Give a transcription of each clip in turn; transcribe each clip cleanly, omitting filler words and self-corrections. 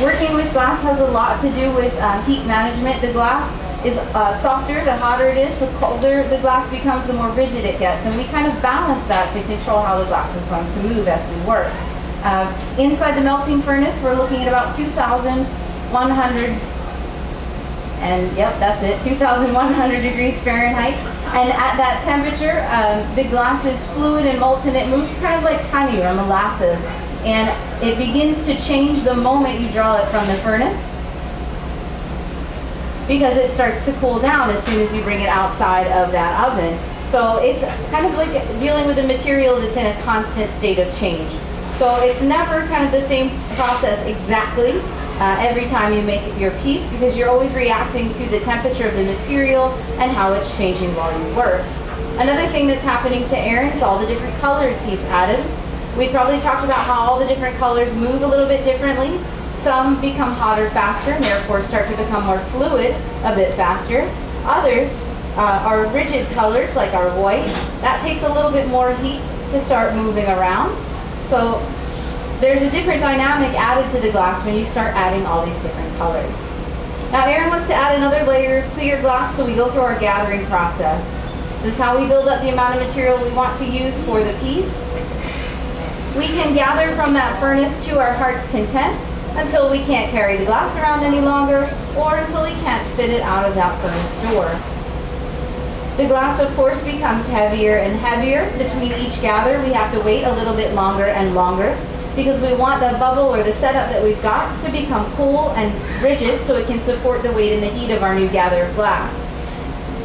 Working with glass has a lot to do with heat management. The glass is softer, the hotter it is, the colder the glass becomes, the more rigid it gets. And we kind of balance that to control how the glass is going to move as we work. Inside the melting furnace, we're looking at about 2,100, and yep, that's it, 2,100 degrees Fahrenheit. And at that temperature, the glass is fluid and molten. It moves kind of like honey or molasses. And it begins to change the moment you draw it from the furnace, because it starts to cool down as soon as you bring it outside of that oven. So it's kind of like dealing with a material that's in a constant state of change. So it's never kind of the same process exactly every time you make your piece, because you're always reacting to the temperature of the material and how it's changing while you work. Another thing that's happening to Aaron is all the different colors he's added. We probably talked about how all the different colors move a little bit differently. Some become hotter faster and therefore start to become more fluid a bit faster. Others are rigid colors like our white. That takes a little bit more heat to start moving around. So there's a different dynamic added to the glass when you start adding all these different colors. Now Aaron wants to add another layer of clear glass, so we go through our gathering process. This is how we build up the amount of material we want to use for the piece. We can gather from that furnace to our heart's content until we can't carry the glass around any longer, or until we can't fit it out of that furnace door. The glass, of course, becomes heavier and heavier. Between each gather, we have to wait a little bit longer and longer, because we want the bubble or the setup that we've got to become cool and rigid so it can support the weight and the heat of our new gather of glass.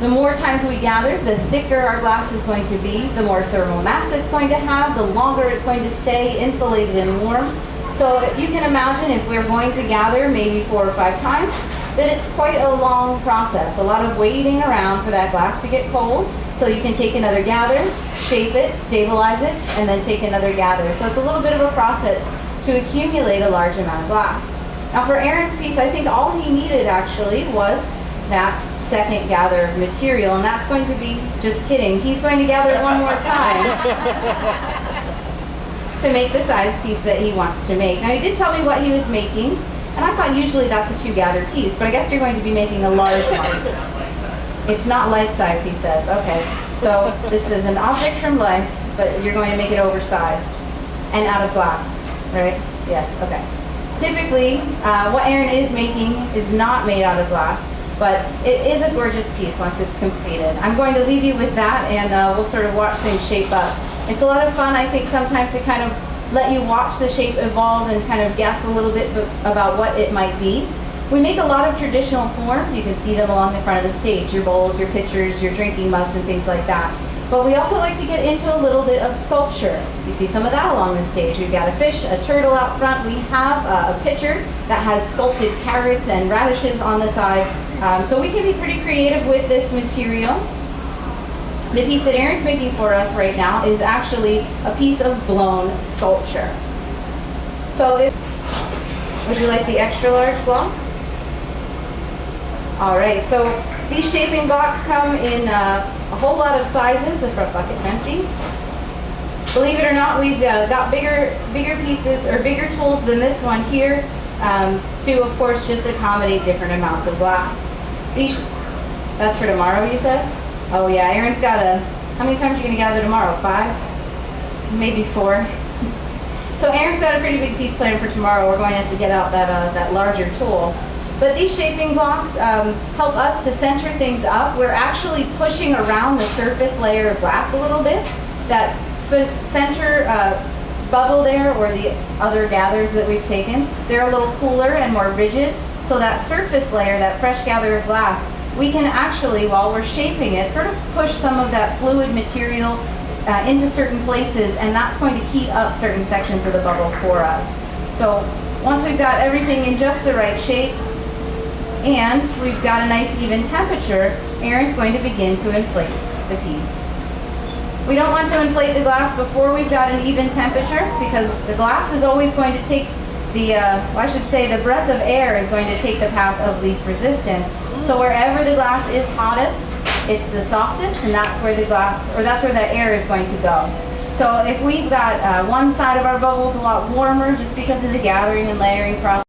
The more times we gather, the thicker our glass is going to be, the more thermal mass it's going to have, the longer it's going to stay insulated and warm. So you can imagine if we're going to gather maybe 4 or 5 times, that it's quite a long process, a lot of waiting around for that glass to get cold, so you can take another gather, shape it, stabilize it, and then take another gather. So it's a little bit of a process to accumulate a large amount of glass. Now for Aaron's piece, I think all he needed actually was that second gather of material, and that's going to be, just kidding, he's going to gather it one more time to make the size piece that he wants to make. Now he did tell me what he was making, and I thought usually that's a 2-gather piece, but I guess you're going to be making a large one. It's not life size, he says. Okay, so this is an object from life, but you're going to make it oversized and out of glass, right? Yes, okay. Typically, what Aaron is making is not made out of glass, but it is a gorgeous piece once it's completed. I'm going to leave you with that, and we'll sort of watch things shape up. It's a lot of fun, I think, sometimes to kind of let you watch the shape evolve and kind of guess a little bit about what it might be. We make a lot of traditional forms. You can see them along the front of the stage, your bowls, your pitchers, your drinking mugs, and things like that. But we also like to get into a little bit of sculpture. You see some of that along the stage. We've got a fish, a turtle out front. We have a pitcher that has sculpted carrots and radishes on the side. So we can be pretty creative with this material. The piece that Aaron's making for us right now is actually a piece of blown sculpture. So would you like the extra large block? All right, so these shaping blocks come in a whole lot of sizes. The front bucket's empty. Believe it or not, we've got bigger pieces or bigger tools than this one here to, of course, just accommodate different amounts of glass. That's for tomorrow, you said? Oh yeah, Aaron's got how many times are you going to gather tomorrow? 5? Maybe 4? So Aaron's got a pretty big piece planned for tomorrow. We're going to have to get out that larger tool. But these shaping blocks help us to center things up. We're actually pushing around the surface layer of glass a little bit. That center bubble there, or the other gathers that we've taken, they're a little cooler and more rigid. So that surface layer, that fresh gather of glass, we can actually, while we're shaping it, sort of push some of that fluid material into certain places, and that's going to heat up certain sections of the bubble for us. So once we've got everything in just the right shape, and we've got a nice even temperature, Aaron's going to begin to inflate the piece. We don't want to inflate the glass before we've got an even temperature, because the glass is always going to take the breath of air is going to take the path of least resistance. So wherever the glass is hottest, it's the softest, and that's where the air is going to go. So if we've got one side of our bubbles a lot warmer just because of the gathering and layering process,